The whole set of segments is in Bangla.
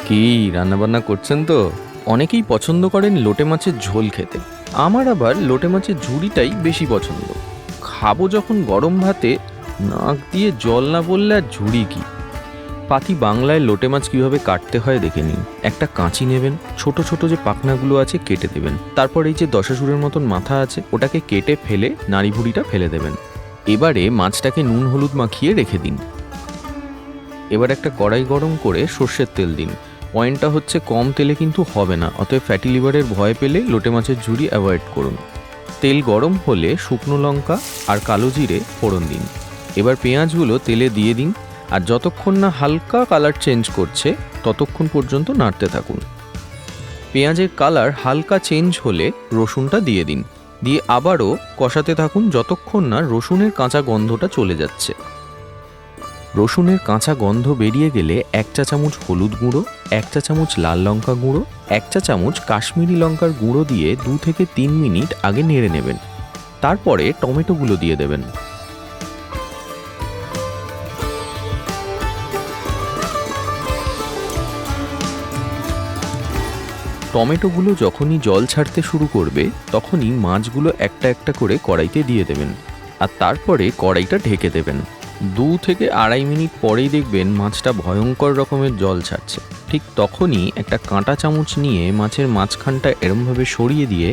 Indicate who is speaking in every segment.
Speaker 1: কি রান্নাবান্না করছেন তো? অনেকেই পছন্দ করেন লোটে মাছের ঝোল খেতে। আমার আবার লোটে মাছের ঝুড়িটাই বেশি পছন্দ। খাবো যখন গরম ভাতে, নাক দিয়ে জল না বললে আর ঝুড়ি কি। পাতি বাংলায় লোটে মাছ কীভাবে কাটতে হয় দেখে নিন। একটা কাঁচি নেবেন, ছোট ছোট যে পাখনাগুলো আছে কেটে দেবেন। তারপর এই যে দশাসুরের মতন মাথা আছে ওটাকে কেটে ফেলে নাড়ি ভুড়িটা ফেলে দেবেন। এবারে মাছটাকে নুন হলুদ মাখিয়ে রেখে দিন। এবার একটা কড়াই গরম করে সর্ষের তেল দিন। পয়েন্টটা হচ্ছে কম তেলে কিন্তু হবে না, অতএব ফ্যাটি লিভারের ভয় পেলে লোটে মাছের ঝুড়ি অ্যাভয়েড করুন। তেল গরম হলে শুকনো লঙ্কা আর কালো জিরে ফোড়ন দিন। এবার পেঁয়াজগুলো তেলে দিয়ে দিন, আর যতক্ষণ না হালকা কালার চেঞ্জ করছে ততক্ষণ পর্যন্ত নাড়তে থাকুন। পেঁয়াজের কালার হালকা চেঞ্জ হলে রসুনটা দিয়ে দিন, দিয়ে আবারও কষাতে থাকুন যতক্ষণ না রসুনের কাঁচা গন্ধটা চলে যাচ্ছে। রসুনের কাঁচা গন্ধ বেরিয়ে গেলে 1 চা চামচ হলুদ গুঁড়ো, 1 চা চামচ লাল লঙ্কা গুঁড়ো, 1 চা চামচ কাশ্মীরি লঙ্কার গুঁড়ো দিয়ে 2 থেকে 3 মিনিট আগে নেড়ে নেবেন। তারপরে টমেটোগুলো দিয়ে দেবেন। টমেটোগুলো যখনই জল ছাড়তে শুরু করবে তখনই মাছগুলো একটা একটা করে কড়াইতে দিয়ে দেবেন, আর তারপরে কড়াইটা ঢেকে দেবেন। 2 থেকে 2.5 মিনিট পরেই দেখবেন মাছটা ভয়ঙ্কর রকমের জল ছাড়ছে। ঠিক তখনই একটা কাঁটা চামচ নিয়ে মাছের মাঝখানটা এরমভাবে সরিয়ে দিয়ে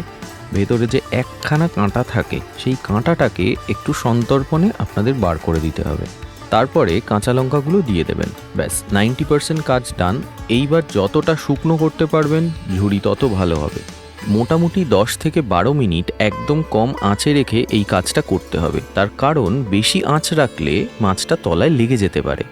Speaker 1: ভেতরে যে একখানা কাঁটা থাকে সেই কাঁটাটাকে একটু সন্তর্পণে আপনাদের বার করে দিতে হবে। তারপরে কাঁচা লঙ্কাগুলো দিয়ে দেবেন। ব্যাস 90% কাজ ডান। এইবার যতটা শুকনো করতে পারবেন ঝুড়ি তত ভালো হবে। মোটামুটি 10 থেকে 12 মিনিট একদম কম আঁচে রেখে এই কাজটা করতে হবে, তার কারণ বেশি আঁচ রাখলে মাছটা তলায় লেগে যেতে পারে।